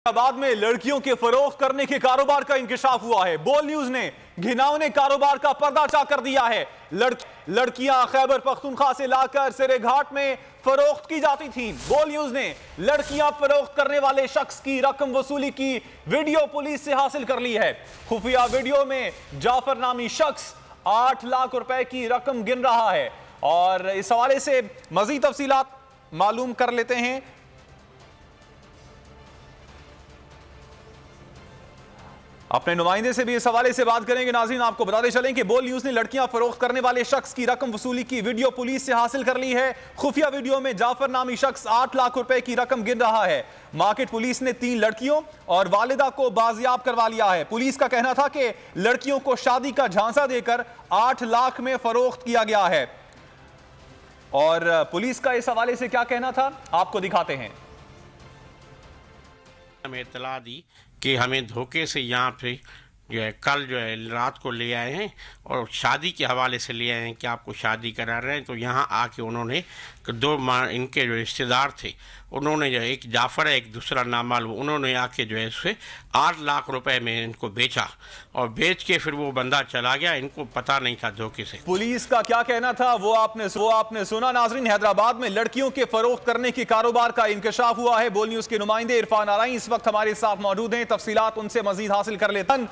हैदराबाद में लड़कियों के फरोख्त करने के कारोबार का इंकशाफ हुआ है। बोल न्यूज ने घिनौने कारोबार का पर्दाफाश कर दिया है। लड़कियां खैबर पख्तूनख्वा से लाकर सिरे घाट में फरोख्त की जाती थीं। बोल न्यूज ने लड़कियां फरोख्त करने वाले शख्स की रकम वसूली की वीडियो पुलिस से हासिल कर ली है। खुफिया वीडियो में जाफर नामी शख्स 8 लाख रुपए की रकम गिन रहा है और इस हवाले से मजीद तफसीलात मालूम कर लेते हैं। अपने नुमाइंदे से भी इस हवाले से बात करेंगे। नाज़रीन, आपको बताते चलें कि बोल न्यूज ने लड़कियां फरोख्त करने वाले शख्स की रकम वसूली की वीडियो पुलिस से हासिल कर ली है। खुफिया वीडियो में जाफर नामी शख्स 8 लाख रुपए की रकम गिन रहा है। मार्केट पुलिस ने 3 लड़कियों और वालिदा को बाजियाब करवा लिया है। पुलिस का कहना था कि लड़कियों को शादी का झांसा देकर 8 लाख में फरोख्त किया गया है और पुलिस का इस हवाले से क्या कहना था आपको दिखाते हैं। हमें इत्तला दी कि हमें धोखे से यहाँ पे जो है कल जो है रात को ले आए हैं और शादी के हवाले से ले आए हैं कि आपको शादी करा रहे हैं। तो यहाँ आके उन्होंने 2 इनके जो रिश्तेदार थे उन्होंने जो एक जाफ़र है एक दूसरा नामालूम, उन्होंने आके जो है उससे 8 लाख रुपए में इनको बेचा और बेच के फिर वो बंदा चला गया। इनको पता नहीं था धोखे से। पुलिस का क्या कहना था वो आपने सुना। नाज़रीन, हैदराबाद में लड़कियों के फरोख्त करने के कारोबार का इंकशाफ हुआ है। बोल न्यूज के नुमाइंदे इरफान आराई इस वक्त हमारे साथ मौजूद हैं। तफसीलात उनसे मजीद हासिल कर लेते हैं।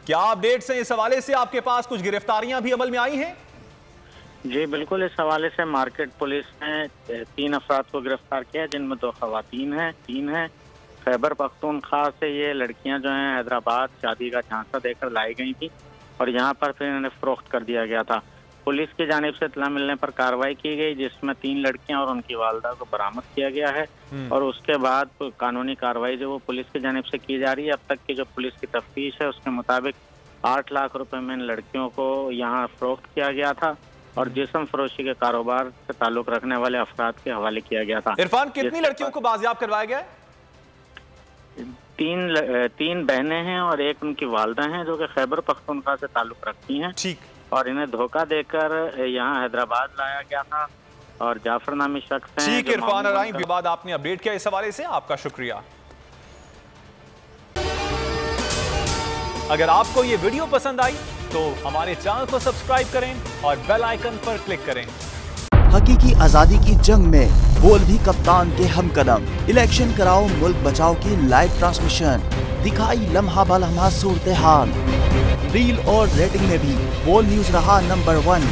क्या अपडेट्स हैं इस हवाले से? आपके पास कुछ गिरफ्तारियां भी अमल में आई हैं? जी बिल्कुल, इस हवाले से मार्केट पुलिस ने 3 अफराद को गिरफ्तार किया जिनमें 2 खवातीन हैं, 3 हैं। खैबर पख्तूनख्वा से ये लड़कियां जो हैं हैदराबाद शादी का झांसा देकर लाई गई थी और यहाँ पर फिर इन्हें फरोख्त कर दिया गया था। पुलिस की जानिब से इत्तला मिलने पर कार्रवाई की गई जिसमें 3 लड़कियां और उनकी वालिदा को बरामद किया गया है और उसके बाद कानूनी कार्रवाई जो वो पुलिस की जानिब से की जा रही है। अब तक की जो पुलिस की तफ्तीश है उसके मुताबिक 8 लाख रुपए में इन लड़कियों को यहाँ फरोख्त किया गया था और जिस्म फरोशी के कारोबार से ताल्लुक रखने वाले अफराद के हवाले किया गया था। इरफान, कितनी लड़कियों को बाजियाब करवाया गया है? 3 बहनें हैं और एक उनकी वालिदा हैं जो कि खैबर पख्तूनख्वा से ताल्लुक रखती हैं। ठीक। और इन्हें धोखा देकर यहाँ हैदराबाद लाया गया था और जाफर नामी शख्स हैं। ठीक, इरफान आराई के बाद आपने अपडेट किया इस हवाले से, आपका शुक्रिया। अगर आपको ये वीडियो पसंद आई तो हमारे चैनल को सब्सक्राइब करें और बेल आइकन पर क्लिक करें। हकीकी आजादी की जंग में बोल भी कप्तान के हमकदम। इलेक्शन कराओ मुल्क बचाओ की लाइव ट्रांसमिशन दिखाई लम्हा बलम्हा सूरत हाल। रील और रेटिंग में भी बोल न्यूज रहा नंबर 1।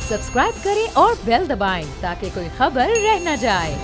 सब्सक्राइब करें और बेल दबाएं ताकि कोई खबर रह न जाए।